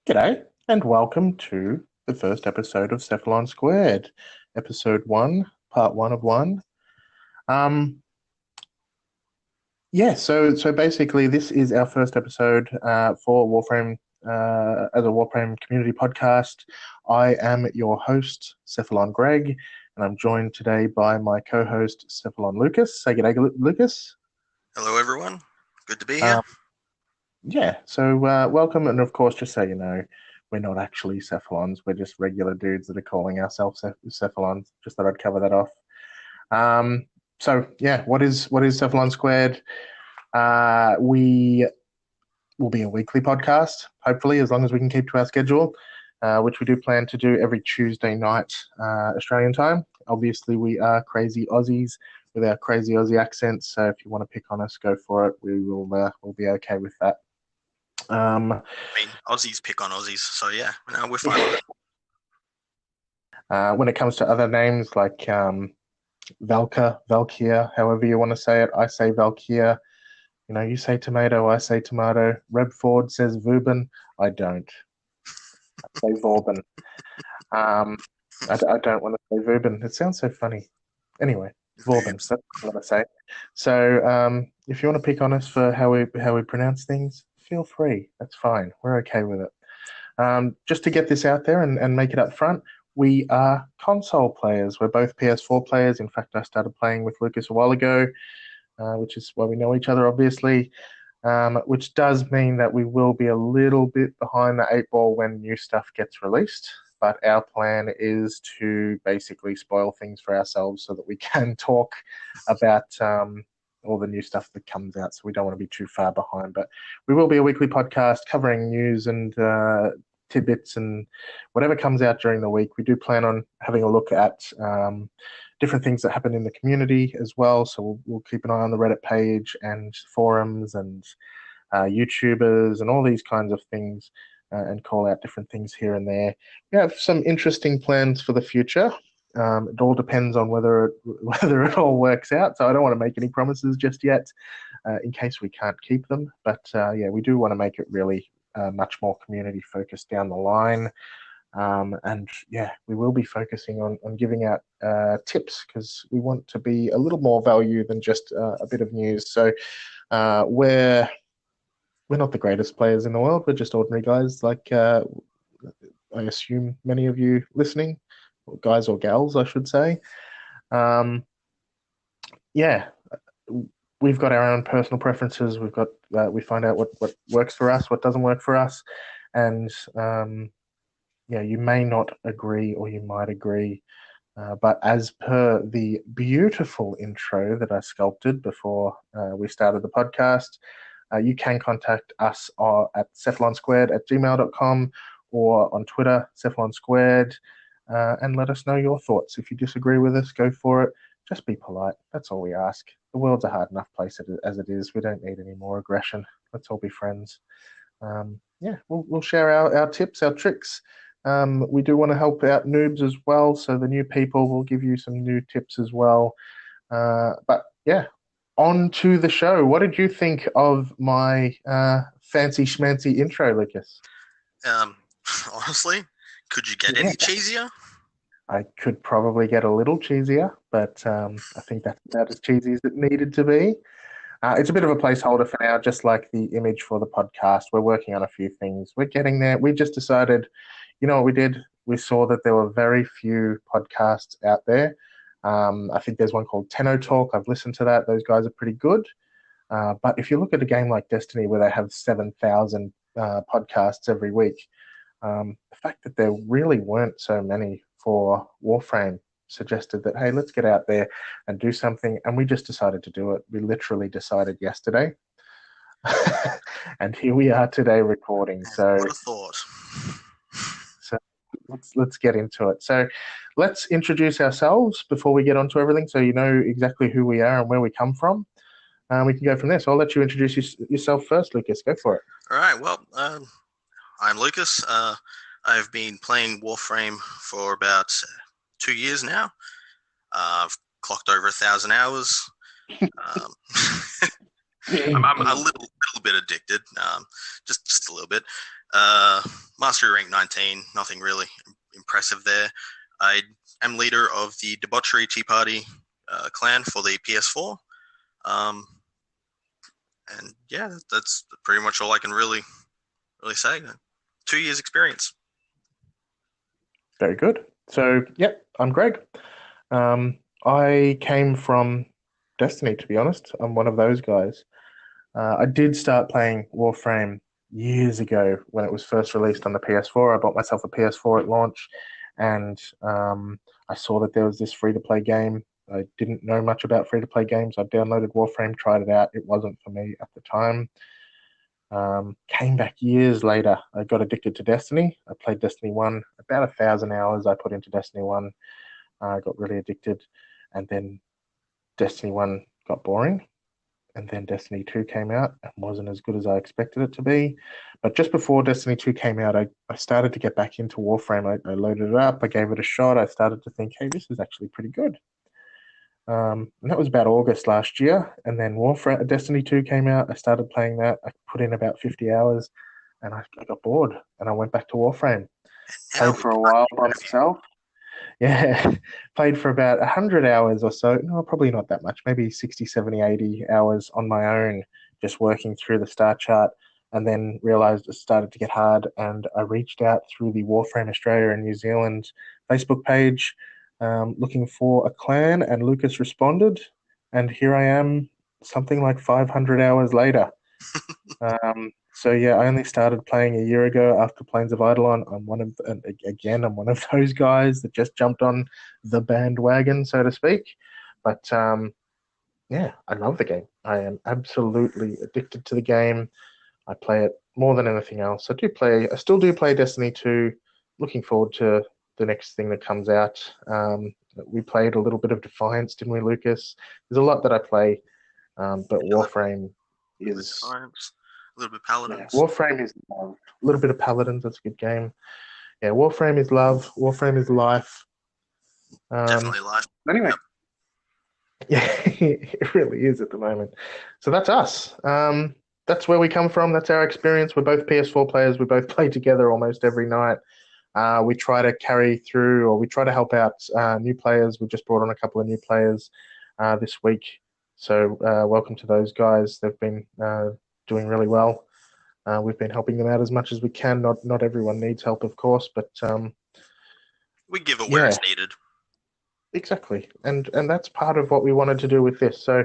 G'day, and welcome to the first episode of Cephalon Squared, episode 1, part 1 of 1. So basically, this is our first episode for Warframe as a Warframe community podcast. I am your host, Cephalon Greg, and I'm joined today by my co-host, Cephalon Lucas. Say g'day, Lucas. Hello, everyone. Good to be here. Welcome, and of course, just so you know, we're not actually Cephalons. We're just regular dudes that are calling ourselves Cephalons. Just thought I'd cover that off. What is Cephalon Squared? We will be a weekly podcast, hopefully, as long as we can keep to our schedule, which we do plan to do every Tuesday night Australian time. Obviously, we are crazy Aussies with our crazy Aussie accents, so if you want to pick on us, go for it. We'll be okay with that. Aussies pick on Aussies, so yeah, no, we're fine with it. When it comes to other names like Valkyr, however you want to say it, I say Valkyr. You know, you say tomato, I say tomato. Reb Ford says Vauban, I don't. I say Vauban. I don't want to say Vauban. It sounds so funny. Anyway, Vauban, that's what I say. So if you want to pick on us for how we pronounce things, feel free. That's fine. We're okay with it. Just to get this out there and make it up front, we are console players. We're both PS4 players. In fact, I started playing with Lucas a while ago, which is why we know each other, obviously, which does mean that we will be a little bit behind the 8 ball when new stuff gets released. But our plan is to basically spoil things for ourselves so that we can talk about all the new stuff that comes out, so we don't want to be too far behind. But we will be a weekly podcast covering news and tidbits and whatever comes out during the week. We do plan on having a look at different things that happen in the community as well, so we'll keep an eye on the Reddit page and forums and YouTubers and all these kinds of things, and call out different things here and there. We have some interesting plans for the future. It all depends on whether it all works out. So I don't want to make any promises just yet, in case we can't keep them. But we do want to make it really much more community focused down the line. We will be focusing on giving out tips, because we want to be a little more value than just a bit of news. So we're not the greatest players in the world. We're just ordinary guys, like I assume many of you listening. Guys or gals, I should say. We've got our own personal preferences. We find out what works for us, what doesn't work for us, and you may not agree or you might agree. But as per the beautiful intro that I sculpted before we started the podcast, you can contact us at cephalonsquared@gmail.com or on Twitter, Cephalon Squared. And let us know your thoughts. If you disagree with us, go for it. Just be polite. That's all we ask. The world's a hard enough place as it is. We don't need any more aggression. Let's all be friends. We'll share our tips, our tricks. We do want to help out noobs as well, so the new people will give you some new tips as well. On to the show. What did you think of my fancy schmancy intro, Lucas? Honestly, could you get any cheesier? I could probably get a little cheesier, but I think that's about as cheesy as it needed to be. It's a bit of a placeholder for now, just like the image for the podcast. We're working on a few things. We're getting there. We just decided, you know what we did? We saw that there were very few podcasts out there. I think there's one called Tenno Talk. I've listened to that. Those guys are pretty good. But if you look at a game like Destiny, where they have 7,000 podcasts every week, the fact that there really weren't so many for Warframe suggested that, hey, let's get out there and do something. And we just decided to do it. We literally decided yesterday. And here we are today recording. So what a thought. So let's get into it. So let's introduce ourselves before we get onto everything, so you know exactly who we are and where we come from. We can go from there. So I'll let you introduce yourself first, Lucas. Go for it. All right. Well, I'm Lucas. I've been playing Warframe for about 2 years now. I've clocked over 1,000 hours. I'm a little bit addicted, just a little bit. Mastery rank 19, nothing really impressive there. I am leader of the Debauchery Tea Party clan for the PS4. And yeah, that's pretty much all I can really say. 2 years experience. Very good. So, yep, I'm Greg. I came from Destiny, to be honest. I'm one of those guys. I did start playing Warframe years ago when it was first released on the PS4. I bought myself a PS4 at launch, and I saw that there was this free-to-play game. I didn't know much about free-to-play games. I downloaded Warframe, tried it out. It wasn't for me at the time. Came back years later. I got addicted to Destiny. I played Destiny 1, about 1,000 hours I put into Destiny 1. I got really addicted, and then Destiny 1 got boring, and then Destiny 2 came out and wasn't as good as I expected it to be. But just before Destiny 2 came out, I started to get back into Warframe. I loaded it up, I gave it a shot, I started to think, hey, this is actually pretty good. And that was about August last year, and then Destiny 2 came out. I started playing that. I put in about 50 hours, and I got bored, and I went back to Warframe. Played for a while by myself. Yeah, played for about 100 hours or so. No, probably not that much. Maybe 60, 70, 80 hours on my own, just working through the star chart, and then realized it started to get hard, and I reached out through the Warframe Australia and New Zealand Facebook page, looking for a clan, and Lucas responded, and here I am, something like 500 hours later. So yeah, I only started playing a year ago after Plains of Eidolon. I'm one of those guys that just jumped on the bandwagon, so to speak. But yeah, I love the game. I am absolutely addicted to the game. I play it more than anything else. I still do play Destiny 2. Looking forward to the next thing that comes out. We played a little bit of Defiance, didn't we, Lucas? There's a lot that I play, but Warframe is... A little bit of Paladins. Yeah, Warframe is love. A little bit of Paladins, that's a good game. Yeah, Warframe is love. Warframe is life. Definitely life. Anyway. Yep. Yeah, it really is at the moment. So that's us. That's where we come from. That's our experience. We're both PS4 players. We both play together almost every night. We try to carry through, or we try to help out new players. We just brought on a couple of new players this week. So welcome to those guys. They've been doing really well. We've been helping them out as much as we can. Not everyone needs help, of course, but we give it where it's needed. Exactly, and that's part of what we wanted to do with this. So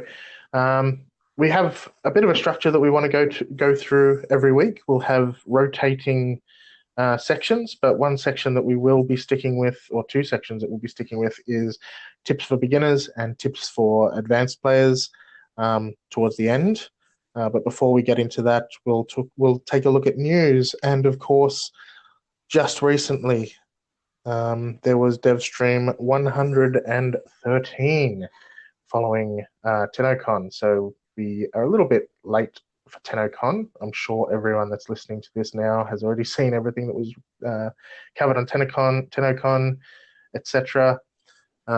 we have a bit of a structure that we want to go through every week. We'll have rotating sections, but one section that we will be sticking with, or two sections that we'll be sticking with, is tips for beginners and tips for advanced players towards the end. But before we get into that, we'll take a look at news. And of course, just recently, there was DevStream 113 following TennoCon. So we are a little bit late for TennoCon. I'm sure everyone that's listening to this now has already seen everything that was covered on TennoCon, etc.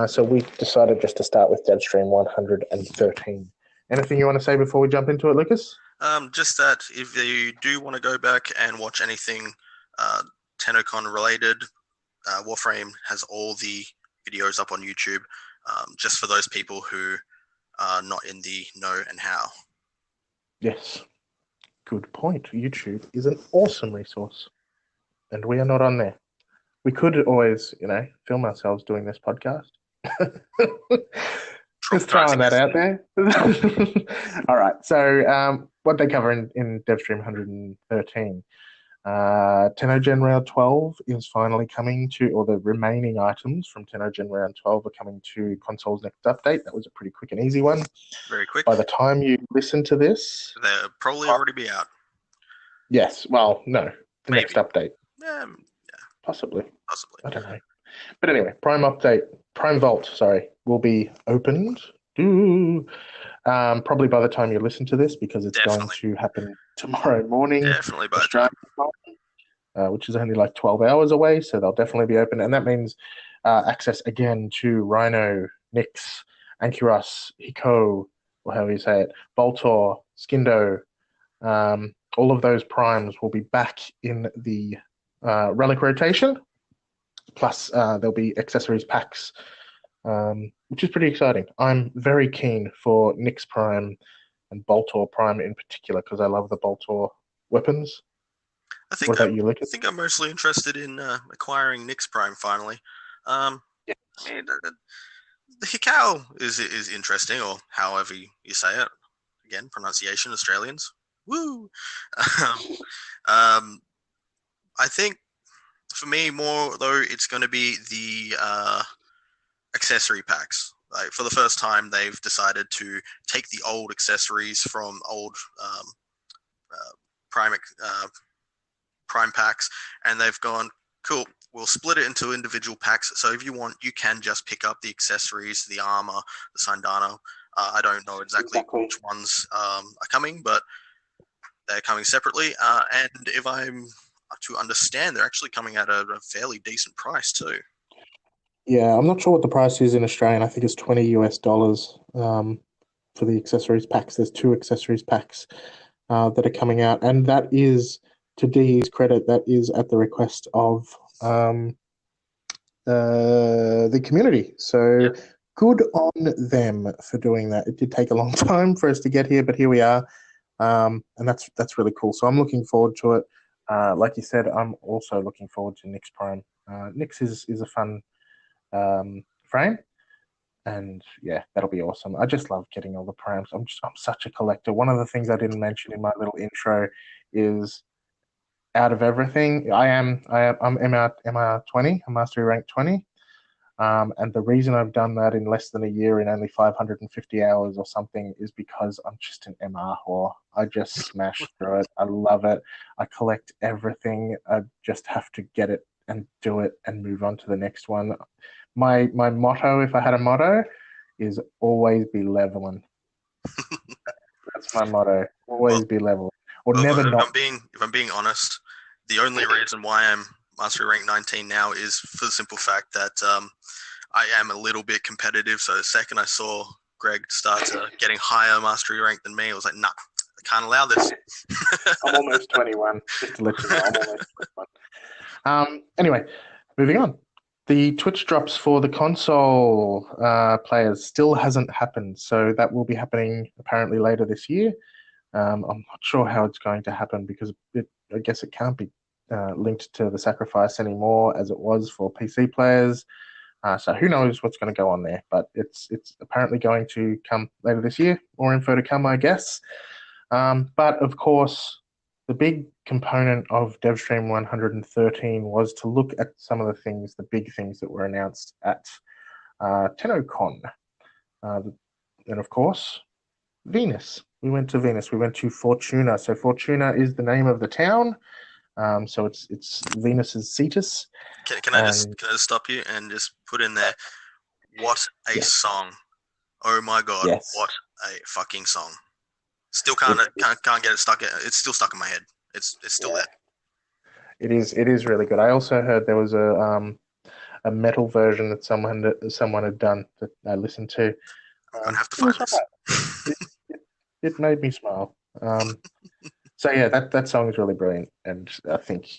So we decided just to start with DevStream 113. Anything you want to say before we jump into it, Lucas? Just that if you do want to go back and watch anything TennoCon related, Warframe has all the videos up on YouTube, just for those people who are not in the know and how. Yes, good point. YouTube is an awesome resource, and we are not on there. We could always, film ourselves doing this podcast. Just throwing that out there. All right. So what they cover in DevStream 113. TennoGen Round 12 is finally coming to, or the remaining items from TennoGen Round 12 are coming to console's next update. That was a pretty quick and easy one. Very quick. By the time you listen to this... They'll probably already be out. Yes. Well, no. The next update. Yeah. Possibly. I don't know. But anyway, Prime Vault, will be opened. Probably by the time you listen to this, because it's going to happen tomorrow morning. Definitely by Australian time, which is only like 12 hours away, so they'll definitely be open. And that means access again to Rhino, Nyx, Ankyros, Hiko, or however you say it, Voltor, Skindo. All of those primes will be back in the relic rotation. Plus, there'll be accessories packs, which is pretty exciting. I'm very keen for Nyx Prime and Boltor Prime in particular because I love the Boltor weapons. What about you, Lucas? I think I'm mostly interested in acquiring Nyx Prime finally. I mean, the Hikau is interesting, or however you say it. Again, pronunciation, Australians. Woo! I think for me, more though, it's going to be the accessory packs. Like for the first time, they've decided to take the old accessories from old Prime packs, and they've gone, cool, we'll split it into individual packs. So if you want, you can just pick up the accessories, the armor, the Sandana. I don't know exactly which ones are coming, but they're coming separately. And if I'm to understand, they're actually coming at a fairly decent price too. Yeah, I'm not sure what the price is in Australia. I think it's $20 for the accessories packs. There's 2 accessories packs that are coming out, and that is, to Dee's credit, that is at the request of the community. So good on them for doing that. It did take a long time for us to get here, but here we are, and that's really cool. So I'm looking forward to it. Like you said, I'm also looking forward to Nyx Prime. Nyx is a fun frame, and yeah, that'll be awesome. I just love getting all the primes. I'm such a collector. One of the things I didn't mention in my little intro is, out of everything, I'm MR 20, I'm mastery rank 20, and the reason I've done that in less than a year, in only 550 hours or something, is because I'm just an MR whore. I just smash through it. I love it. I collect everything. I just have to get it and do it and move on to the next one. My motto, if I had a motto, is always be leveling. That's my motto. Always be leveling. Or never not. If I'm being honest, the only reason why I'm mastery rank 19 now is for the simple fact that I am a little bit competitive. So the second I saw Greg start getting higher mastery rank than me, I was like, nah, I can't allow this. I'm almost 21, just to let you know. I'm almost 21. Anyway, moving on. The Twitch drops for the console players still hasn't happened, so that will be happening apparently later this year. I'm not sure how it's going to happen because I guess it can't be linked to the sacrifice anymore as it was for PC players. So who knows what's going to go on there, but it's apparently going to come later this year. More info to come, I guess. But of course, the big component of DevStream 113 was to look at some of the big things that were announced at TennoCon. And of course, Venus. We went to Venus. We went to Fortuna. So Fortuna is the name of the town. So it's Venus's Cetus. Can I just stop you and just put in there, what a song. Oh my God, yes. What a fucking song. Still can't get it stuck. It's still stuck in my head. It's still there. It is really good. I also heard there was a metal version that someone had done that I listened to. I'm gonna have to find this. It made me smile. So yeah, that song is really brilliant, and I think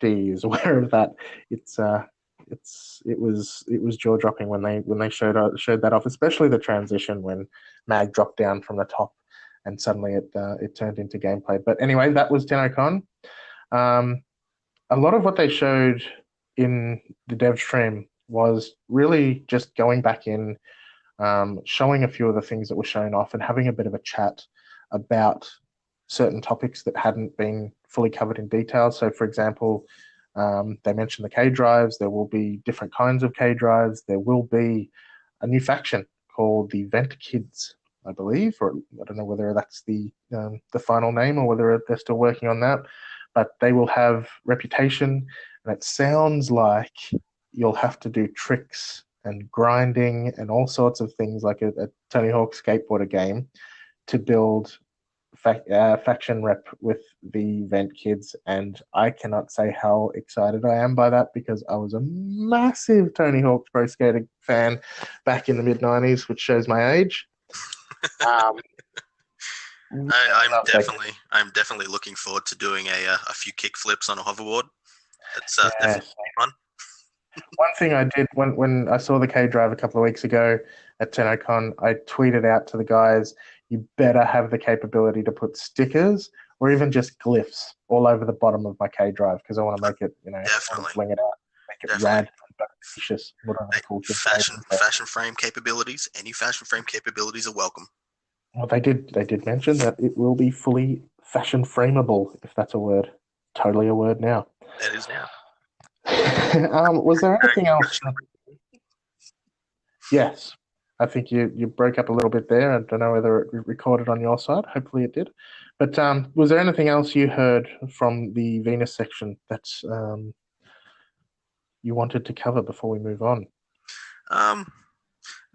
Dee is aware of that. It was jaw dropping when they showed that off, especially the transition when Mag dropped down from the top. And suddenly it turned into gameplay. But anyway, that was TennoCon. A lot of what they showed in the dev stream was really just going back in, showing a few of the things that were shown off and having a bit of a chat about certain topics that hadn't been fully covered in detail. So, for example, they mentioned the K drives. There will be different kinds of K drives. There will be a new faction called the Vent Kids, I believe, or I don't know whether that's the final name or whether they're still working on that, but they will have reputation, and it sounds like you'll have to do tricks and grinding and all sorts of things like a Tony Hawk skateboarder game to build faction rep with the Vent Kids, and I cannot say how excited I am by that because I was a massive Tony Hawk Pro Skater fan back in the mid-90s, which shows my age. I'm definitely looking forward to doing a few kick flips on a hoverboard. It's Yeah. definitely fun. One thing I did when I saw the K drive a couple of weeks ago at TennoCon, I tweeted out to the guys, you better have the capability to put stickers or even just glyphs all over the bottom of my K drive because I want to make it, I want Definitely, to fling it out, make it definitely. rad, vicious, whatever the Hey, cool kids fashion frame capabilities. Any fashion frame capabilities are welcome. Well, they did mention that it will be fully fashion frameable, if that's a word. Totally a word now. That is now. Was there anything else? Yes. I think you broke up a little bit there. I don't know whether it recorded on your side. Hopefully it did. But was there anything else you heard from the Venus section that you wanted to cover before we move on?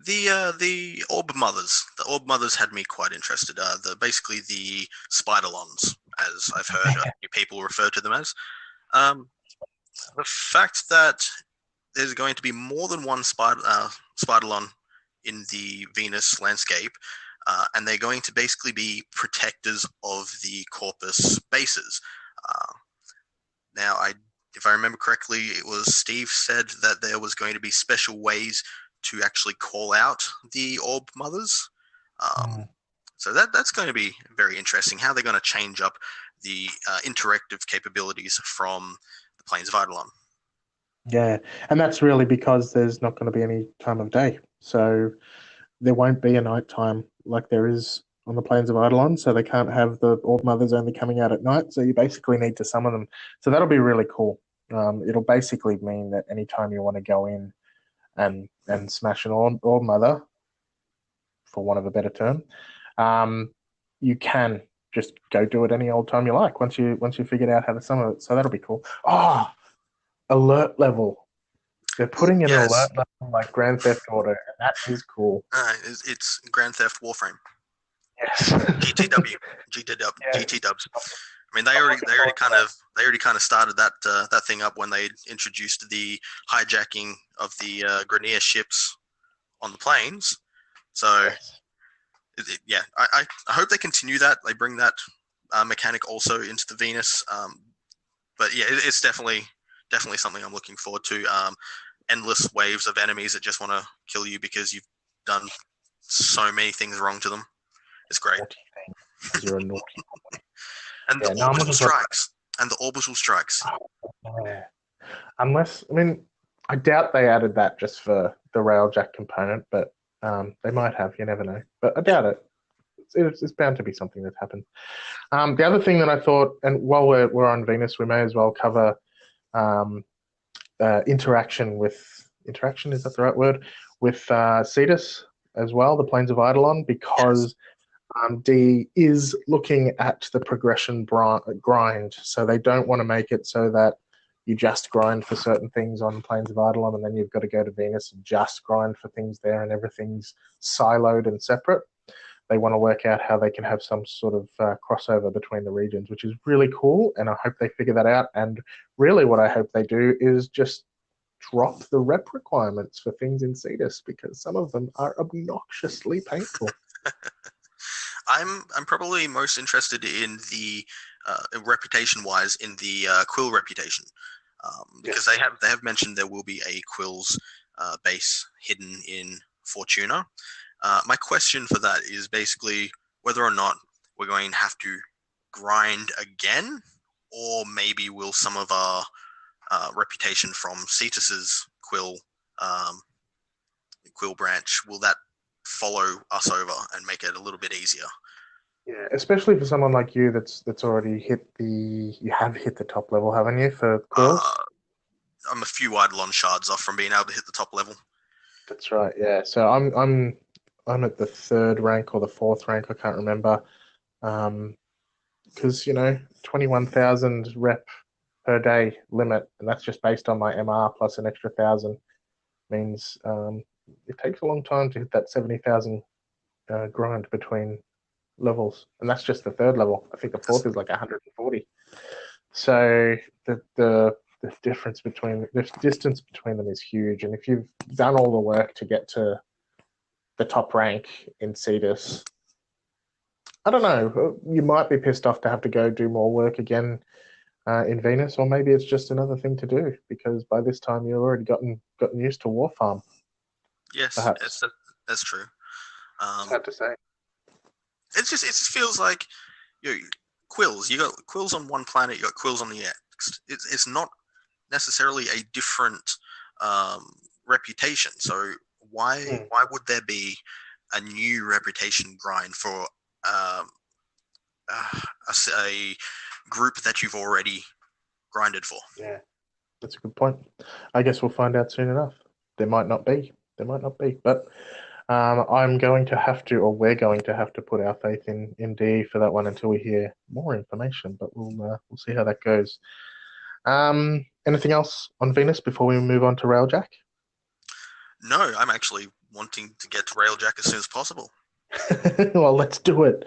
The orb mothers. The orb mothers had me quite interested. Basically the spiderlons, as I've heard people refer to them as. The fact that there's going to be more than one spiderlon in the Venus landscape, and they're going to basically be protectors of the Corpus bases. Now, if I remember correctly, it was Steve said that there was going to be special ways to actually call out the orb mothers. So that's going to be very interesting, how they're going to change up the interactive capabilities from the Plains of Eidolon. Yeah, and that's really because there's not going to be any time of day. So there won't be a night time like there is on the Plains of Eidolon, so they can't have the orb mothers only coming out at night. So you basically need to summon them. So that'll be really cool. It'll basically mean that anytime you want to go in and smash an orb mother, for want of a better term, you can just go do it any old time you like once you figured out how to summon it. So that'll be cool. Oh, alert level. They're putting in an alert level like Grand Theft Auto, and that is cool. It's Grand Theft Warframe. Yes. GTW. GT Dubs. I mean, they already kind of started that thing up when they introduced the hijacking of the Grenier ships on the plains. So, yeah, I hope they continue that. They bring that mechanic also into the Venus. But yeah, it's definitely something I'm looking forward to. Endless waves of enemies that just want to kill you because you've done so many things wrong to them. It's great. You're a naughty boy. And the orbital strikes. And the orbital strikes. Yeah. Unless, I mean, I doubt they added that just for the Railjack component, but they might have. You never know. But I doubt it. It's bound to be something that happened. The other thing that I thought, and while we're on Venus, we may as well cover interaction, is that the right word? With Cetus as well, the Plains of Eidolon, because D is looking at the progression grind. So they don't want to make it so that you just grind for certain things on Plains of Eidolon and then you've got to go to Venus and just grind for things there and everything's siloed and separate. They want to work out how they can have some sort of crossover between the regions, which is really cool, and I hope they figure that out. And really what I hope they do is just drop the rep requirements for things in Cetus, because some of them are obnoxiously painful. I'm probably most interested in the reputation-wise in the Quill reputation, because they have mentioned there will be a Quill's base hidden in Fortuna. My question for that is basically whether or not we're going to have to grind again, or maybe will some of our reputation from Cetus's Quill branch, will that follow us over and make it a little bit easier? Yeah, especially for someone like you that's already hit the top level, haven't you, for Quills? I'm a few Eidolon shards off from being able to hit the top level. That's right, yeah. So I'm at the 3rd rank or the 4th rank, I can't remember. Because 21,000 rep per day limit, and that's just based on my MR plus an extra 1,000, means it takes a long time to hit that 70,000 grind between levels, and that's just the 3rd level. I think the 4th is like 140. So the distance between them is huge, and if you've done all the work to get to the top rank in Cetus, I don't know, you might be pissed off to have to go do more work again in Venus, or maybe it's just another thing to do because by this time you've already gotten used to Warfarm. Yes, Perhaps that's true. it's hard to say. It just feels like quills. You got quills on one planet, you got quills on the next. It's not necessarily a different reputation. So why would there be a new reputation grind for a group that you've already grinded for? Yeah, that's a good point. I guess we'll find out soon enough. There might not be. But I'm going to have to, or we're going to have to, put our faith in DE for that one until we hear more information. But we'll see how that goes. Anything else on Venus before we move on to Railjack? No, I'm actually wanting to get to Railjack as soon as possible. Well, let's do it.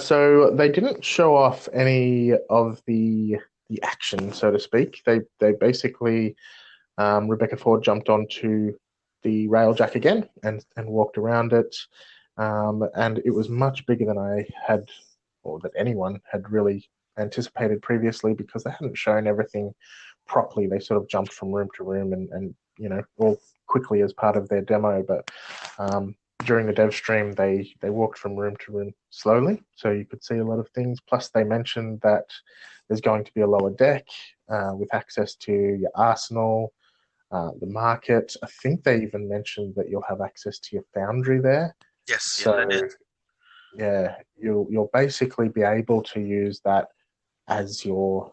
So they didn't show off any of the action, so to speak. They basically Rebecca Ford jumped onto the Railjack again and walked around it, and it was much bigger than I had, or that anyone had really anticipated previously, because they hadn't shown everything properly. They sort of jumped from room to room and all quickly as part of their demo, but during the dev stream, they walked from room to room slowly, so you could see a lot of things. Plus, they mentioned that there's going to be a lower deck with access to your arsenal, the market. I think they even mentioned that you'll have access to your foundry there. Yes, so yes, I did. Yeah, you'll basically be able to use that as your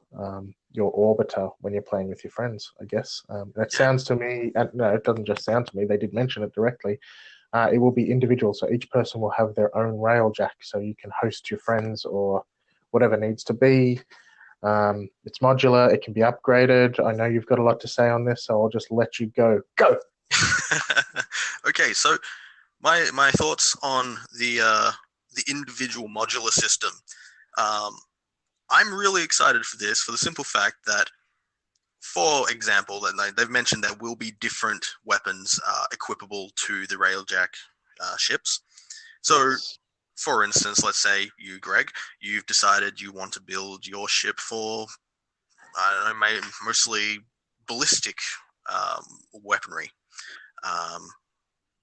orbiter when you're playing with your friends, I guess. It sounds to me, and no, it doesn't just sound to me, they did mention it directly. It will be individual, so each person will have their own Railjack, so you can host your friends or whatever needs to be. It's modular, it can be upgraded. I know you've got a lot to say on this, so I'll just let you go. Go! Okay, so my thoughts on the individual modular system. I'm really excited for this for the simple fact that, for example, that they've mentioned there will be different weapons equipable to the Railjack ships. So, yes. For instance, let's say you, Greg, you've decided you want to build your ship for, I don't know, mostly ballistic weaponry.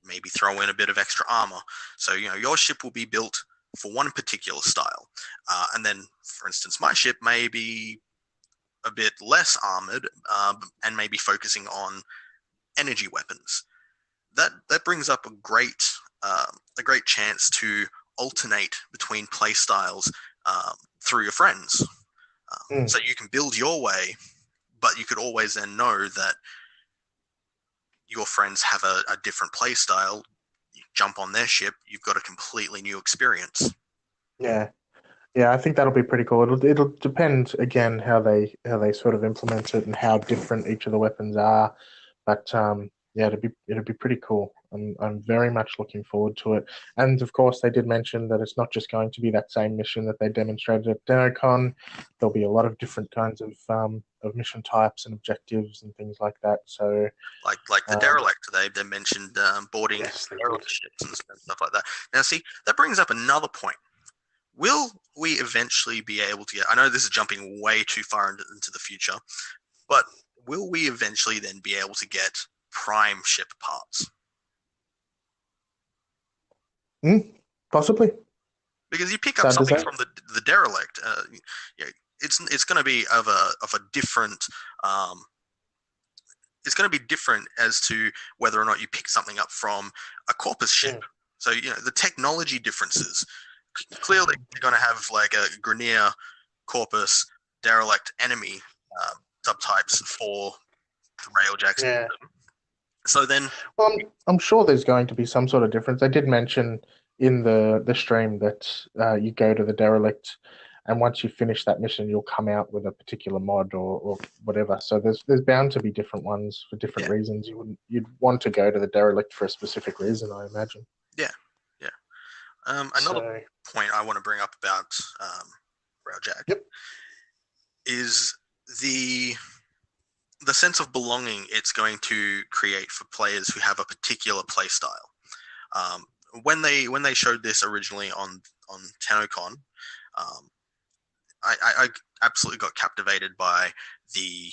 Maybe throw in a bit of extra armor. So, your ship will be built for one particular style. And then, for instance, my ship may be a bit less armored and maybe focusing on energy weapons. That brings up a great chance to alternate between play styles through your friends. So you can build your way, but you could always then know that your friends have a different play style. You jump on their ship, you've got a completely new experience. Yeah, I think that'll be pretty cool. It'll depend again how they sort of implement it and how different each of the weapons are. But yeah, it'd be pretty cool. I'm very much looking forward to it. And of course, they did mention that it's not just going to be that same mission that they demonstrated at DemoCon. There'll be a lot of different kinds of mission types and objectives and things like that. So, like the derelict, they mentioned boarding derelict ships and stuff like that. Now, see, that brings up another point. Will we eventually be able to get? I know this is jumping way too far into the future, but will we eventually then be able to get prime ship parts? Possibly. Because you pick up something from the derelict, it's going to be of a different. It's going to be different as to whether or not you pick something up from a Corpus ship. So the technology differences. Clearly, you're going to have like a Grenier, Corpus, derelict enemy subtypes for the Railjack system. So then, well, I'm sure there's going to be some sort of difference. I did mention in the stream that you go to the derelict, and once you finish that mission, you'll come out with a particular mod or whatever. So there's bound to be different ones for different reasons. You'd want to go to the derelict for a specific reason, I imagine. Yeah. Another point I want to bring up about Railjack is the sense of belonging it's going to create for players who have a particular play style. When they showed this originally on TennoCon, I absolutely got captivated by the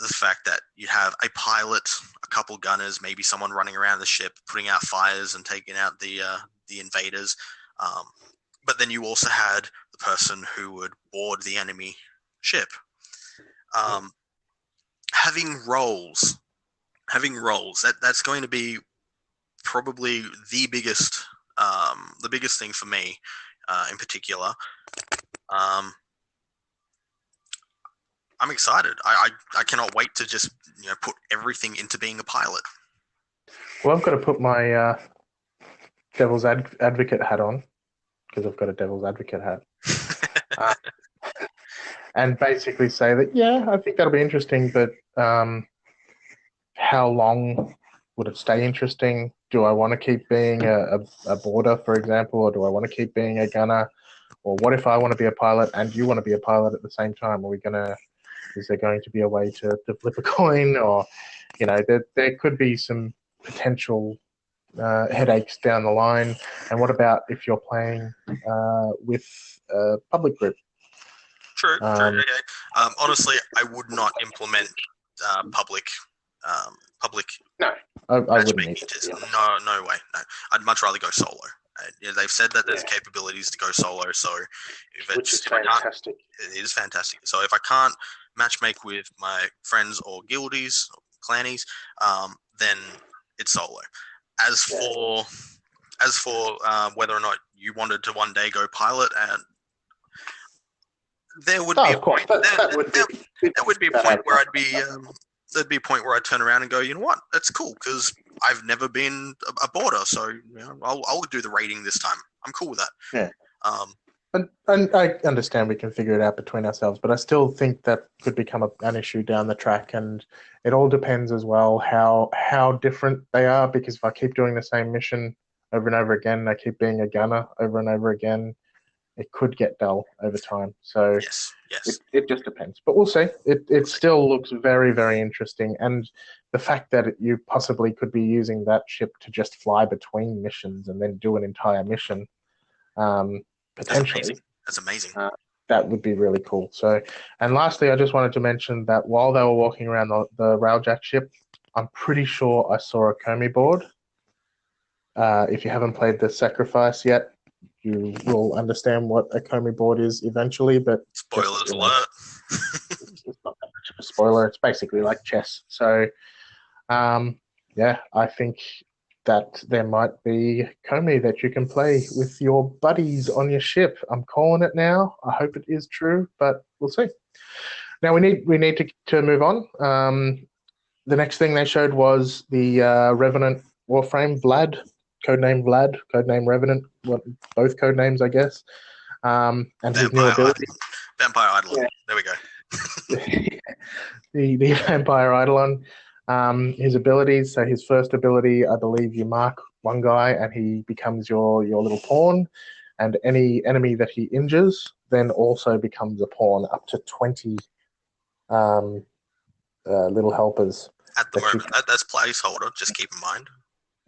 fact that you have a pilot, a couple gunners, maybe someone running around the ship, putting out fires and taking out the invaders. But then you also had the person who would board the enemy ship. Having roles, that's going to be probably the biggest thing for me in particular. I'm excited. I cannot wait to just put everything into being a pilot. Well, I've got to put my devil's advocate hat on, because I've got a devil's advocate hat, and basically say that, yeah, I think that'll be interesting, but how long would it stay interesting? Do I want to keep being a boarder, for example, or do I want to keep being a gunner? Or what if I want to be a pilot and you want to be a pilot at the same time? Is there going to be a way to flip a coin? Or, there could be some potential headaches down the line. And what about if you're playing with a public group? True. Okay. Honestly, I would not implement public No, I wouldn't matchmaking. either. No way. No, I'd much rather go solo. They've said that there's capabilities to go solo, so Which is fantastic. It is fantastic. So if I can't matchmake with my friends or guildies or clannies, then it's solo. As for whether or not you wanted to one day go pilot, and there would be a point. There would be a point where there'd be a point where I'd turn around and go, you know what, that's cool, because I've never been a boarder, so I'll do the raiding this time. I'm cool with that. Yeah. And I understand we can figure it out between ourselves, but I still think that could become an issue down the track, and it all depends as well how different they are, because if I keep doing the same mission over and over again, I keep being a gunner over and over again, it could get dull over time. So yes. It just depends. But we'll see. It still looks very, very interesting. And the fact that you possibly could be using that ship to just fly between missions and then do an entire mission, potentially. That's amazing. That would be really cool. So, and lastly, I just wanted to mention that while they were walking around the Railjack ship, I'm pretty sure I saw a Comey board. If you haven't played the Sacrifice yet, you will understand what a Comey board is eventually, but spoilers alert. It's not that much of a spoiler. It's basically like chess. So, I think that there might be Comey that you can play with your buddies on your ship. I'm calling it now. I hope it is true, but we'll see. Now we need to move on. The next thing they showed was the Revenant Warframe, Vlad. Codename Vlad, codename Revenant, both codenames, I guess. And his new ability. Vampire Eidolon. Yeah. There we go. the Vampire Eidolon. His abilities. So his first ability, I believe you mark one guy and he becomes your little pawn. And any enemy that he injures then also becomes a pawn, up to 20 little helpers. At the moment, that's placeholder, just keep in mind.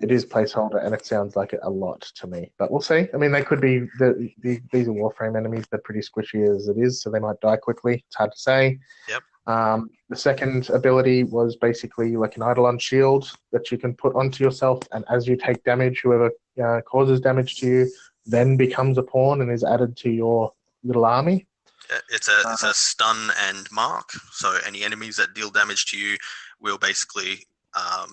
It is placeholder, and it sounds like it a lot to me. But we'll see. I mean, they could be these are Warframe enemies. They're pretty squishy as it is, so they might die quickly. It's hard to say. Yep. The second ability was basically like an Eidolon shield that you can put onto yourself, and as you take damage, whoever causes damage to you then becomes a pawn and is added to your little army. It's a stun and mark. So any enemies that deal damage to you will basically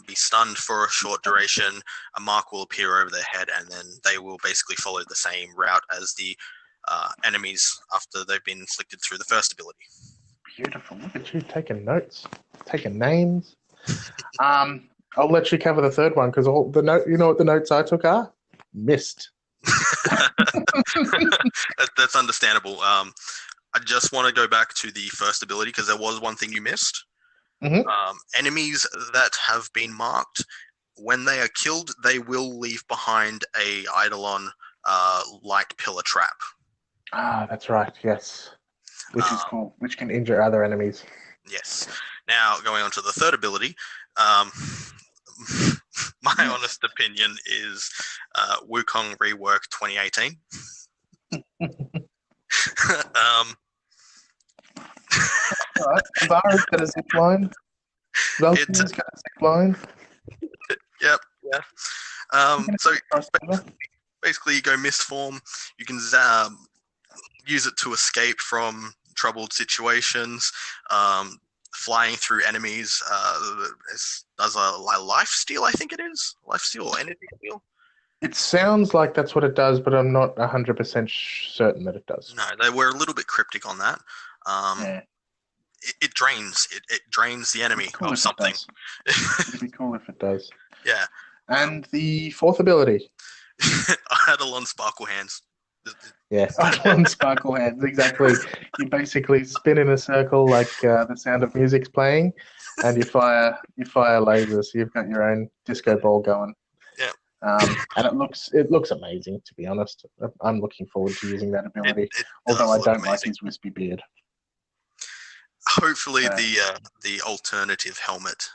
be stunned for a short duration. A mark will appear over their head, and then they will basically follow the same route as the enemies after they've been inflicted through the first ability. Beautiful. Look at you taking notes, taking names. I'll let you cover the third one, because you know what the notes I took are? Missed. That's understandable. I just want to go back to the first ability, because there was one thing you missed. Mm-hmm. Enemies that have been marked, when they are killed, they will leave behind a Eidolon light pillar trap. Ah, that's right. Yes, which is cool. Which can injure other enemies. Yes. Now going on to the third ability, my honest opinion is Wukong Rework 2018. right. Amara's got a zip line. Valkyrie's got a zip line. Yep. Yeah. So basically, you go mist form. You can use it to escape from troubled situations. Flying through enemies. Does a life steal? I think it is life steal or energy steal. It sounds like that's what it does, but I'm not 100% certain that it does. No, they were a little bit cryptic on that. It drains. It drains the enemy of something. It'd be cool if it does. Yeah. And the fourth ability. Eidolon Sparkle Hands. Yeah, Eidolon Sparkle Hands, exactly. You basically spin in a circle like the Sound of Music's playing, and you fire lasers. So you've got your own disco ball going. Yeah. And it looks amazing, to be honest. I'm looking forward to using that ability, although I don't like his wispy beard. Hopefully, the alternative helmet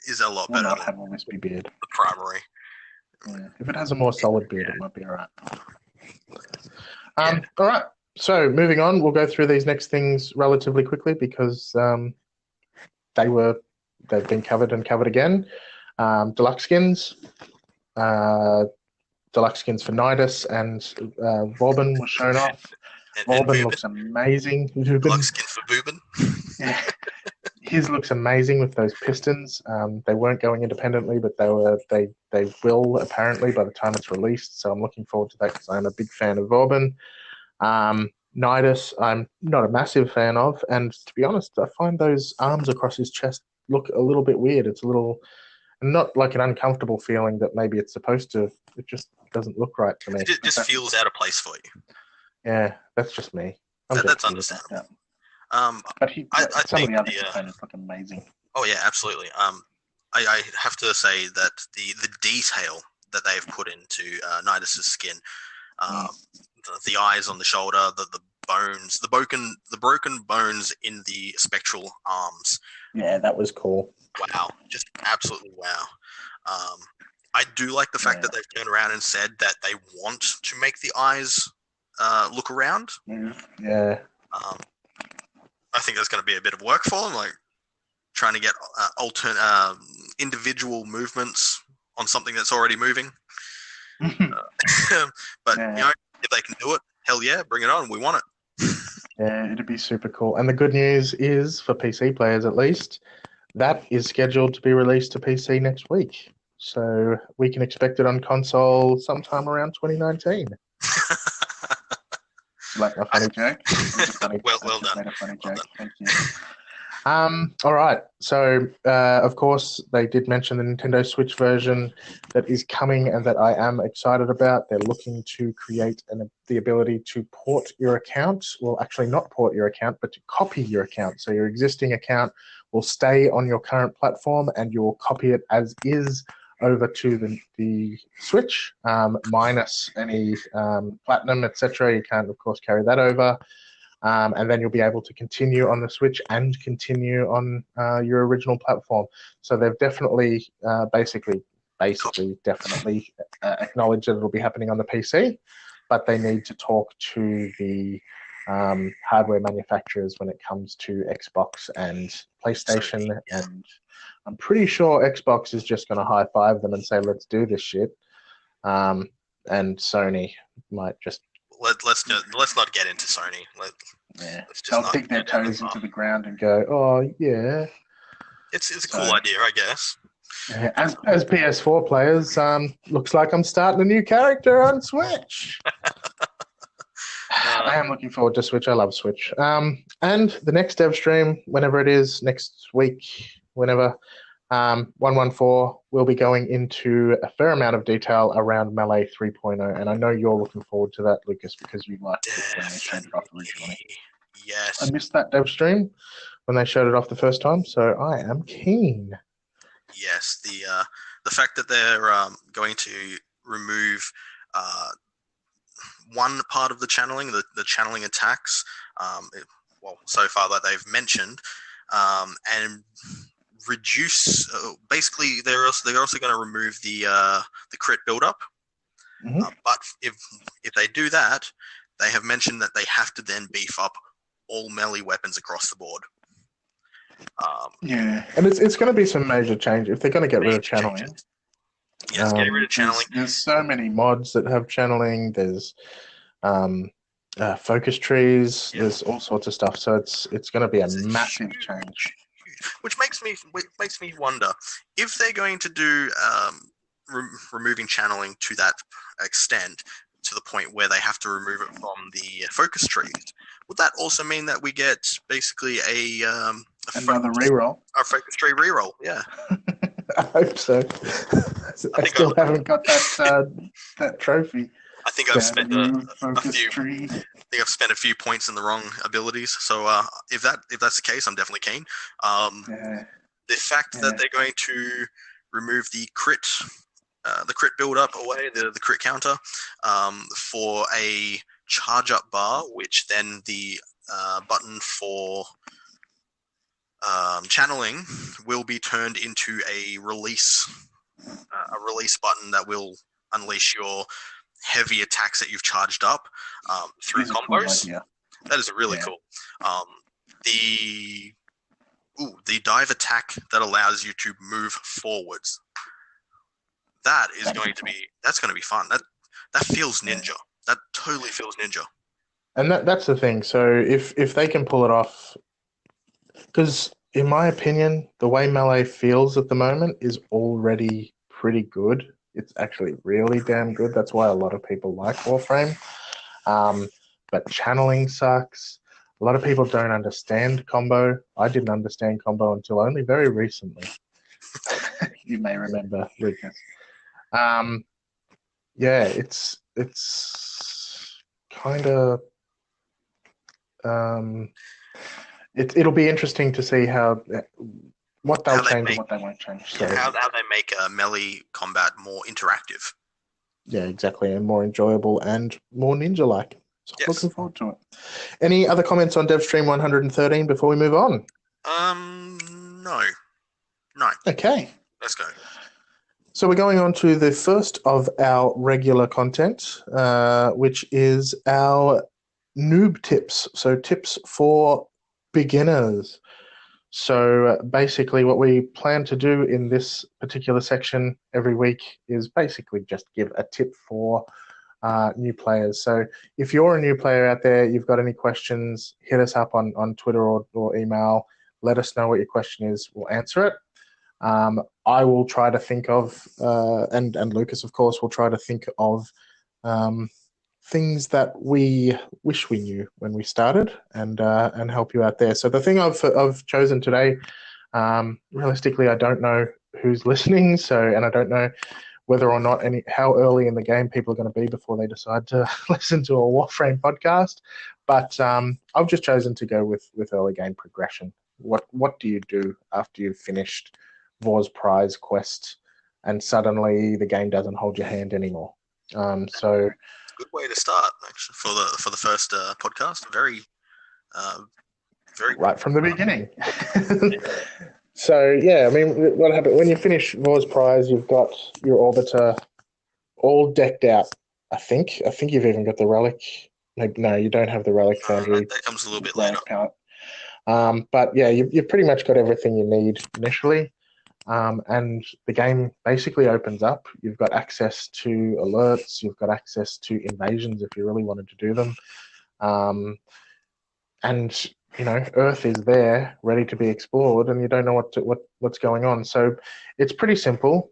is a lot better. Will not have a wispy beard. The primary. Yeah. If it has a more solid beard, it might be all right. All right. So moving on, we'll go through these next things relatively quickly because they've been covered and covered again. Deluxe skins. Deluxe skins for Nidus and Vauban was shown off. Vauban looks amazing. Deluxe skin for Vauban. Yeah. His looks amazing with those pistons. They weren't going independently, but they will apparently by the time it's released. So I'm looking forward to that because I'm a big fan of Vauban. Nidus, I'm not a massive fan of, and to be honest, I find those arms across his chest look a little bit weird. It's a little, not like an uncomfortable feeling that maybe it's supposed to. It just doesn't look right to me. It just feels out of place for you. Yeah, that's just me. That's understandable. Yeah. But I some of the other components look amazing. Oh yeah, absolutely. I have to say that the detail that they've put into Nidus's skin, the eyes on the shoulder, the bones, the broken bones in the spectral arms. Yeah, that was cool. Wow, just absolutely wow. I do like the fact that they've turned around and said that they want to make the eyes look around. Yeah. I think there's going to be a bit of work for them, like trying to get individual movements on something that's already moving. But you know, if they can do it, hell yeah, bring it on. We want it. Yeah, it'd be super cool. And the good news is, for PC players at least, that is scheduled to be released to PC next week. So we can expect it on console sometime around 2019. Like a funny joke? Well done. A funny joke. Thank you. All right. So, of course, they did mention the Nintendo Switch version that is coming and that I am excited about. They're looking to create the ability to port your account. Well, actually not port your account, but to copy your account. So your existing account will stay on your current platform and you will copy it as is over to the Switch, minus any platinum, etc. You can't, of course, carry that over. And then you'll be able to continue on the Switch and continue on your original platform. So they've definitely, basically definitely acknowledged that it'll be happening on the PC, but they need to talk to the hardware manufacturers when it comes to Xbox and PlayStation. And I'm pretty sure Xbox is just going to high five them and say, let's do this shit. And Sony might just... Let's not get into Sony. They'll dig their toes into the ground and go, oh, yeah. It's a cool idea, I guess. As PS4 players, looks like I'm starting a new character on Switch. I am looking forward to Switch. I love Switch. And the next DevStream, whenever it is, next week, whenever, 114, we'll be going into a fair amount of detail around Melee 3.0. And I know you're looking forward to that, Lucas, because you liked it when they showed it off originally. Yes. I missed that DevStream when they showed it off the first time, so I am keen. Yes, the fact that they're going to remove one part of the channeling, the channeling attacks, so far that they've mentioned, and reduce. Basically, they're also going to remove the crit buildup. Mm-hmm. But if they do that, they have mentioned that they have to then beef up all melee weapons across the board. And it's going to be some major change if they're going to get rid of channeling. Changes. Yes, getting rid of channeling. There's so many mods that have channeling. There's focus trees. Yeah. There's all sorts of stuff. So it's going to be a massive change. Which makes me wonder if they're going to do removing channeling to that extent, to the point where they have to remove it from the focus trees. Would that also mean that we get basically another reroll? A focus tree reroll, yeah. I hope so. I still haven't got that trophy. I think I've spent a few points in the wrong abilities. So if that's the case, I'm definitely keen. The fact that they're going to remove the crit build up away, the crit counter, for a charge up bar, which then the button for channeling will be turned into a release button that will unleash your heavy attacks that you've charged up through combos. Cool. That is really cool. The dive attack that allows you to move forwards. That's going to be fun. That feels ninja. That totally feels ninja. And that's the thing. So if they can pull it off, because in my opinion, the way Melee feels at the moment is already pretty good. It's actually really damn good. That's why a lot of people like Warframe. But channeling sucks. A lot of people don't understand combo. I didn't understand combo until only very recently. You may remember, Lucas. It's kind of it'll be interesting to see what they'll change and what they won't change. So, how they make melee combat more interactive. Yeah, exactly, and more enjoyable and more ninja-like. So yes. Looking forward to it. Any other comments on DevStream 113 before we move on? No. Okay. Let's go. So we're going on to the first of our regular content, which is our noob tips. So tips for beginners. So basically what we plan to do in this particular section every week is basically just give a tip for new players. So if you're a new player out there, you've got any questions, hit us up on Twitter or email. Let us know what your question is. We'll answer it. I will try to think of, and Lucas, of course, will try to think of things that we wish we knew when we started, and help you out there. So the thing I've chosen today, realistically, I don't know who's listening, and I don't know whether or not how early in the game people are going to be before they decide to listen to a Warframe podcast. But I've just chosen to go with early game progression. What do you do after you've finished War's Prize quest and suddenly the game doesn't hold your hand anymore? So good way to start, actually, for the first podcast. Very right from the beginning. So yeah, I mean, what happened when you finish War's Prize? You've got your Orbiter all decked out. I think you've even got the relic. No, you don't have the relic foundry. That comes a little bit later. But yeah, you've pretty much got everything you need initially. And the game basically opens up. You've got access to alerts. You've got access to invasions if you really wanted to do them. And Earth is there, ready to be explored, and you don't know what's going on. So it's pretty simple.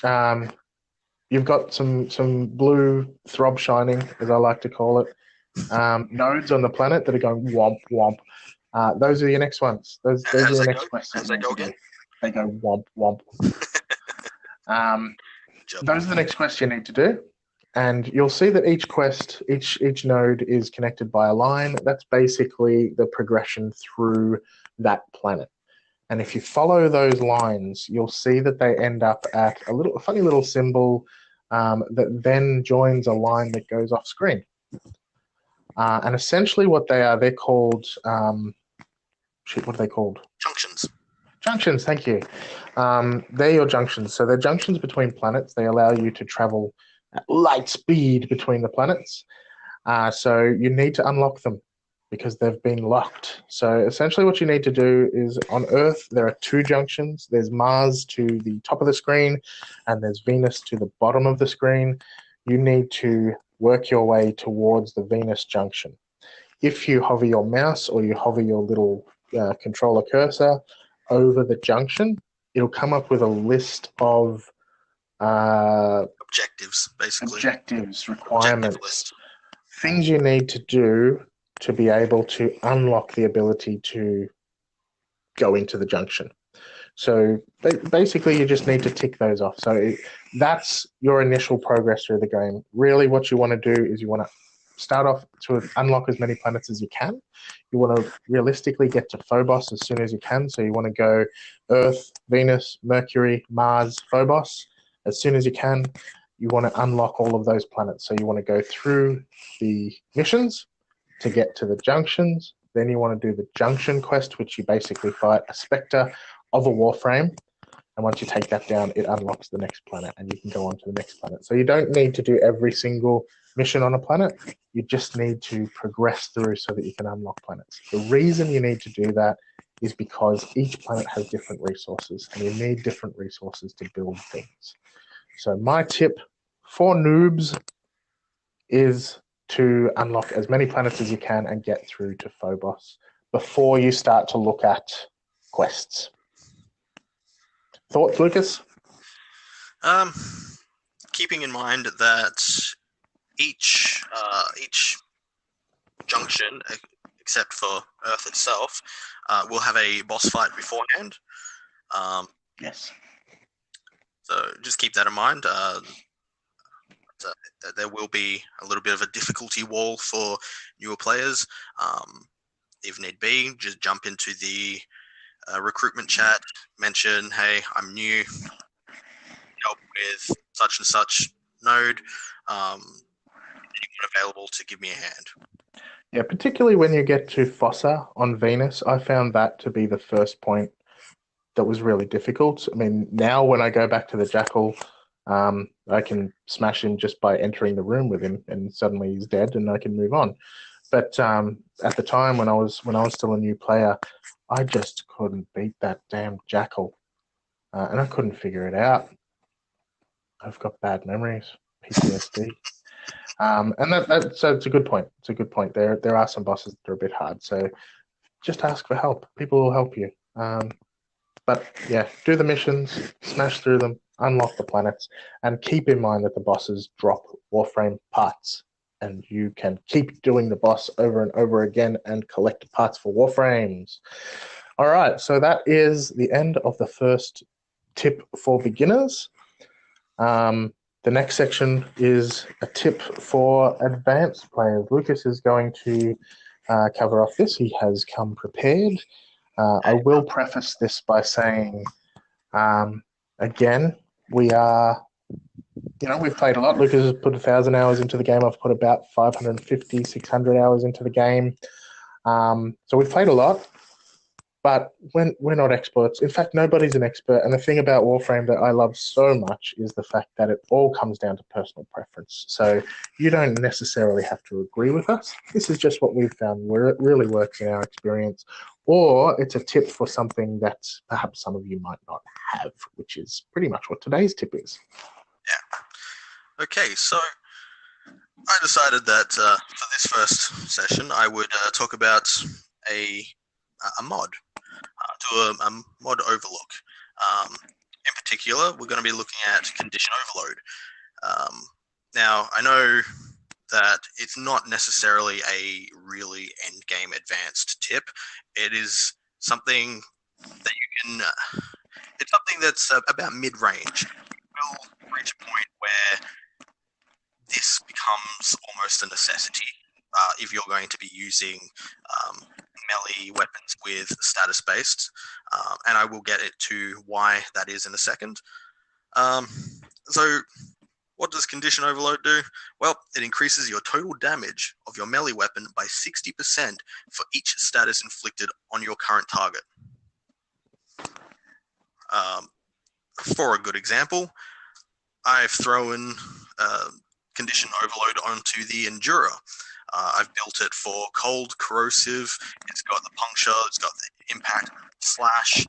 You've got some blue throb shining, as I like to call it, nodes on the planet that are going womp womp. Those are your next ones. Those are your next questions. As they go again? They go womp womp. Those are the next quests you need to do. And you'll see that each quest, each node is connected by a line. That's basically the progression through that planet. And if you follow those lines, you'll see that they end up at a funny little symbol that then joins a line that goes off screen. And essentially what they are, they're called, what are they called? Junctions. Junctions, thank you. They're your junctions. So they're junctions between planets. They allow you to travel at light speed between the planets. So you need to unlock them. because they've been locked. So essentially what you need to do is on Earth, there are two junctions. There's Mars to the top of the screen and there's Venus to the bottom of the screen. You need to work your way towards the Venus junction. If you hover your mouse or you hover your little controller cursor over the junction, it'll come up with a list of Objectives, basically. Objectives, requirements, things you need to do to be able to unlock the ability to go into the junction. So basically, you just need to tick those off. So that's your initial progress through the game. Really, what you want to do is you want to start off to unlock as many planets as you can. You want to realistically get to Phobos as soon as you can. So you want to go Earth, Venus, Mercury, Mars, Phobos as soon as you can. You want to unlock all of those planets. So you want to go through the missions to get to the junctions. Then you want to do the junction quest, which you basically fight a spectre of a Warframe. And once you take that down, it unlocks the next planet and you can go on to the next planet. So you don't need to do every single mission on a planet. You just need to progress through so that you can unlock planets. The reason you need to do that is because each planet has different resources and you need different resources to build things. So my tip for noobs is to unlock as many planets as you can and get through to Phobos before you start to look at quests. Thoughts, Lucas? Keeping in mind that each junction, except for Earth itself, will have a boss fight beforehand. Yes. So just keep that in mind. There will be a little bit of a difficulty wall for newer players. If need be, just jump into the recruitment chat, mention, hey, I'm new, help with such and such node. Anyone available to give me a hand? Yeah, particularly when you get to Fossa on Venus, I found that to be the first point that was really difficult. I mean, now when I go back to the Jackal, I can smash him just by entering the room with him, and suddenly he's dead, and I can move on. But at the time when I was still a new player, I just couldn't beat that damn Jackal, and I couldn't figure it out. I've got bad memories, PTSD. So it's a good point. It's a good point. There are some bosses that are a bit hard, so just ask for help. People will help you. But yeah, do the missions, smash through them, unlock the planets, and keep in mind that the bosses drop Warframe parts, and you can keep doing the boss over and over again and collect parts for Warframes. All right, so that is the end of the first tip for beginners. The next section is a tip for advanced players. Lucas is going to cover off this. He has come prepared. I will preface this by saying, again, we've played a lot. Lucas has put 1,000 hours into the game. I've put about 550, 600 hours into the game. So we've played a lot, but we're not experts. In fact, nobody's an expert. And the thing about Warframe that I love so much is the fact that it all comes down to personal preference. So you don't necessarily have to agree with us. This is just what we've found where it really works in our experience. Or it's a tip for something that perhaps some of you might not have, which is pretty much what today's tip is. Yeah. Okay, so I decided that for this first session, I would talk about a mod, a mod overlook. In particular, we're going to be looking at condition overload. Now, I know that it's not necessarily a really end-game advanced tip. It is something that you can... it's something that's about mid-range. You will reach a point where this becomes almost a necessity if you're going to be using melee weapons with status-based, and I will get to why that is in a second. So what does condition overload do? Well, it increases your total damage of your melee weapon by 60% for each status inflicted on your current target. For a good example, I've thrown condition overload onto the Endurer. I've built it for cold, corrosive. It's got the puncture. It's got the impact, slash.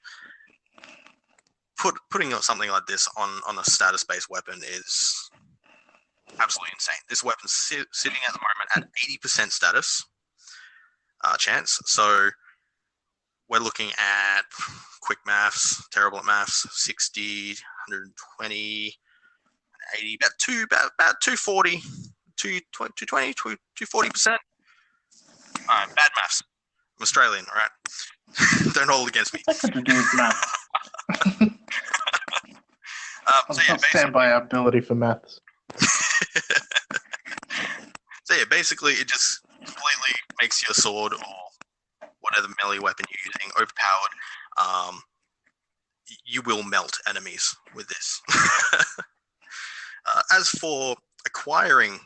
Putting something like this on a status-based weapon is absolutely insane. This weapon's sitting at the moment at 80% status chance. So we're looking at quick maths, terrible at maths, 60, 120, 80, about 240, 220, 240%. Bad maths. I'm Australian, all right? Don't hold it against me. What's that got to do with maths? So yeah, stand by our ability for maths. So yeah, basically it just completely makes your sword or whatever melee weapon you're using overpowered. You will melt enemies with this. As for acquiring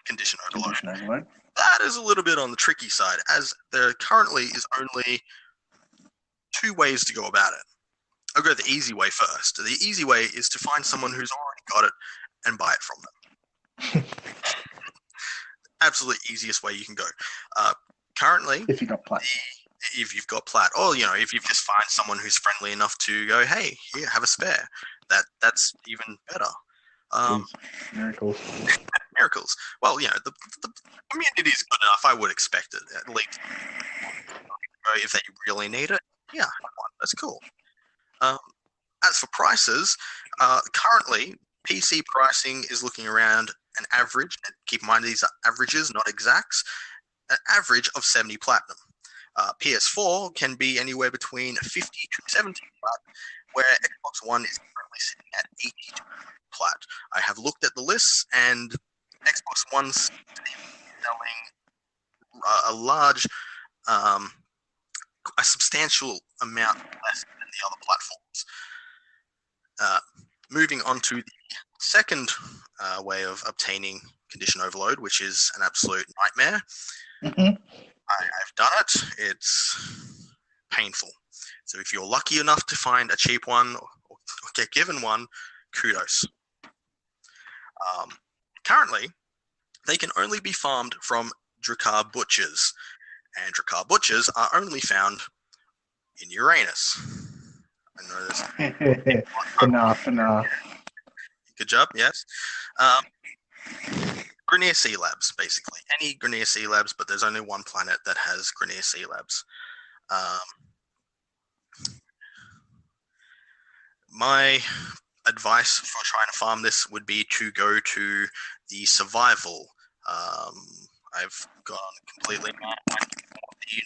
condition overload, that is a little bit on the tricky side, as there currently is only 2 ways to go about it. I'll go the easy way first. The easy way is to find someone who's already got it and buy it from them. Absolute easiest way you can go. Currently, if you've got plat. If you've got plat, or if you just find someone who's friendly enough to go, hey, here, have a spare. That's even better. Miracles. Miracles. Well, the community is good enough. I would expect it, at least. If they really need it, yeah, that's cool. As for prices, currently PC pricing is looking around an average. Keep in mind these are averages, not exacts. An average of 70 platinum. PS4 can be anywhere between 50 to 70 plat, where Xbox One is currently sitting at 80 plat. I have looked at the lists, and Xbox One's selling a substantial amount less than the other platforms. Moving on to the second way of obtaining condition overload, which is an absolute nightmare. Mm-hmm. I've done it. It's painful. So if you're lucky enough to find a cheap one or get given one, kudos. Currently, they can only be farmed from Drakkar butchers, and Drakkar butchers are only found in Uranus. I know this. Enough. Good job, yes. Grenier Sea Labs, basically. Any Grenier Sea Labs, but there's only one planet that has Grenier Sea Labs. My advice for trying to farm this would be to go to the survival. I've gone completely mad. The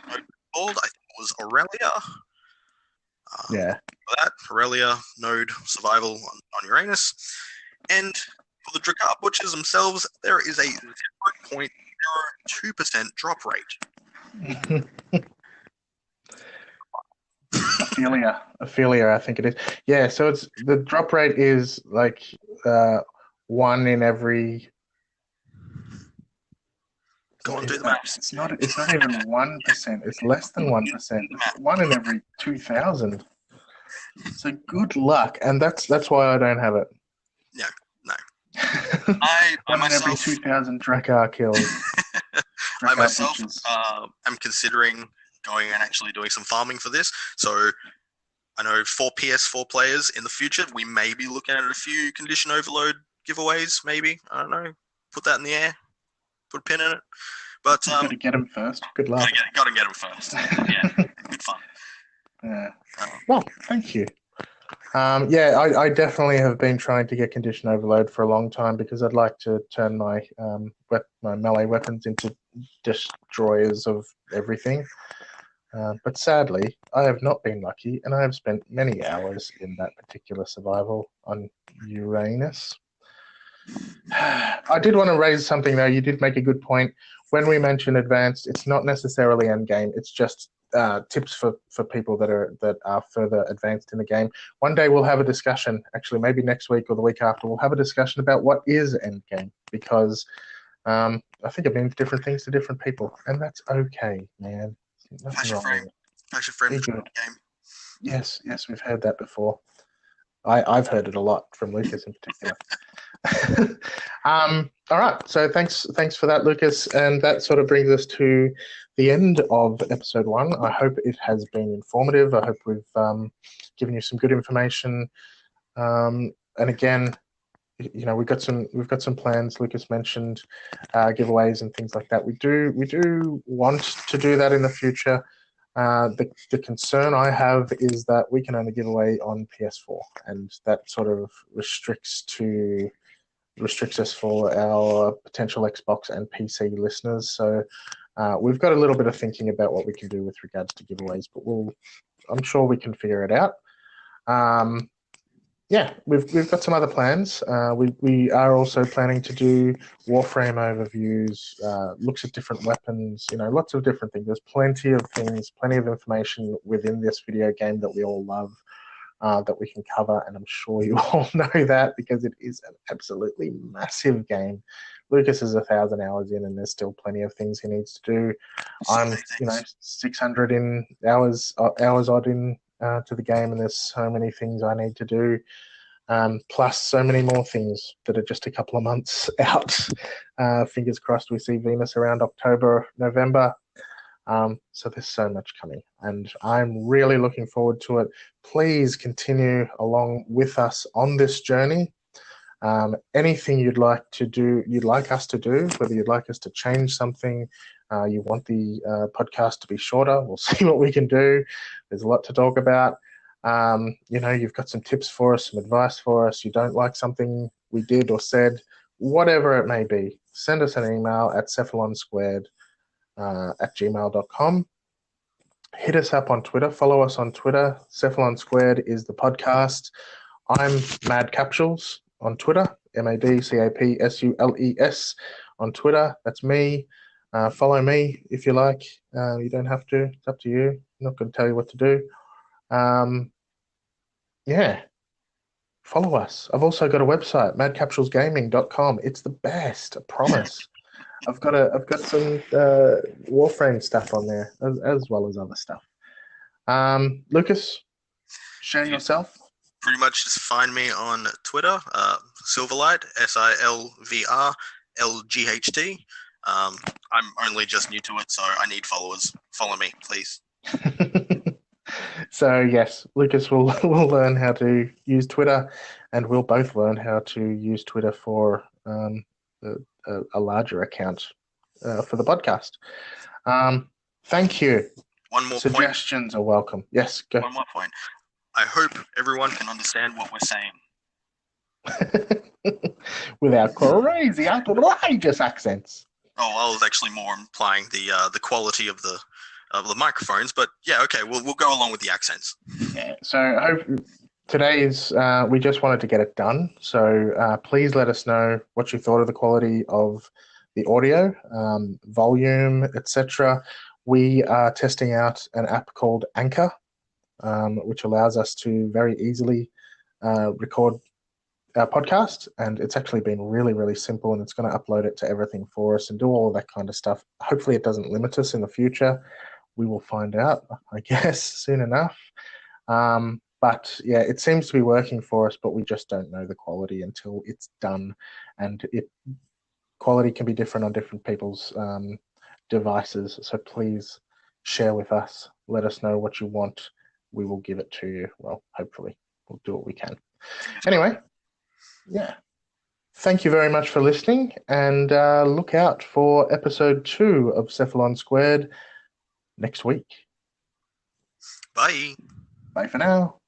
mode called, I think it was Aurelia. Yeah. For that, Aurelia node survival on Uranus. And for the Drakkar butchers themselves, there is a 0.02% drop rate. Ophelia, I think it is. Yeah, so it's the drop rate is like 1 in every. Go on, do the maths. It's not even 1%. It's less than 1%. It's 1 in every 2,000. So good luck, and that's why I don't have it. No. I myself, every 2,000 Drakkar kills. I myself am considering going and actually doing some farming for this. So I know for PS4 players in the future, we may be looking at a few condition overload giveaways. Maybe, I don't know. Put that in the air. Put a pin in it. But you got to get them first. Good luck. Got to get them first. Yeah, good fun. Yeah. Well, thank you. I definitely have been trying to get condition overload for a long time because I'd like to turn my my melee weapons into destroyers of everything. But sadly, I have not been lucky, and I have spent many hours in that particular survival on Uranus. I did want to raise something, though. You did make a good point. When we mention advanced, it's not necessarily endgame. It's just tips for people that are further advanced in the game. One day we'll have a discussion, actually maybe next week or the week after, we'll have a discussion about what is endgame, because I think it means different things to different people, and that's okay, man. Fashion frame game. Yes, we've heard that before. I've heard it a lot from Lucas in particular. All right. So thanks for that, Lucas. And that sort of brings us to the end of episode 1. I hope it has been informative. I hope we've given you some good information. And again, we've got some plans. Lucas mentioned giveaways and things like that. We do want to do that in the future. The concern I have is that we can only give away on PS4, and that sort of restricts us for our potential Xbox and PC listeners. So we've got a little bit of thinking about what we can do with regards to giveaways, but I'm sure we can figure it out. We've got some other plans. We are also planning to do Warframe overviews, looks at different weapons, lots of different things. There's plenty of things, plenty of information within this video game that we all love that we can cover, and I'm sure you all know that because it is an absolutely massive game. Lucas is 1,000 hours in, and there's still plenty of things he needs to do. I'm 600 hours odd in to the game, and there's so many things I need to do, plus so many more things that are just a couple of months out. Fingers crossed we see Venus around October, November. So there's so much coming, and I'm really looking forward to it. Please continue along with us on this journey. Anything you'd like us to do, whether you'd like us to change something, you want the podcast to be shorter, we'll see what we can do. There's a lot to talk about. You've got some tips for us, some advice for us. You don't like something we did or said, whatever it may be, send us an email at Cephalon Squared at gmail.com. Hit us up on Twitter. Follow us on Twitter. Cephalon Squared is the podcast. I'm Mad Capsules on Twitter, MADCAPSULES on Twitter. That's me. Follow me if you like. You don't have to. It's up to you. I'm not going to tell you what to do. Follow us. I've also got a website, madcapsulesgaming.com. It's the best, I promise. I've got some Warframe stuff on there as well as other stuff. Lucas, share yourself. Pretty much just find me on Twitter, Silverlight, SILVRLGHT. I'm only just new to it, so I need followers. Follow me, please. So yes, Lucas will learn how to use Twitter, and we'll both learn how to use Twitter for a larger account for the podcast. Thank you. One more Suggestions are welcome. Yes, go. One more point. I hope everyone can understand what we're saying. Without crazy, outrageous accents. Oh, I was actually more implying the quality of the microphones, but yeah, okay, we'll go along with the accents. Yeah. So I hope we just wanted to get it done. So please let us know what you thought of the quality of the audio, volume, etc. We are testing out an app called Anchor, which allows us to very easily record our podcast, and it's actually been really, really simple, and it's going to upload it to everything for us and do all of that kind of stuff. Hopefully it doesn't limit us in the future. We will find out, I guess, soon enough. But yeah, it seems to be working for us, but we just don't know the quality until it's done. And quality can be different on different people's devices. So please share with us. Let us know what you want. We will give it to you. Well, hopefully we'll do what we can. Anyway, yeah. Thank you very much for listening, and look out for episode 2 of Cephalon Squared next week. Bye. Bye for now.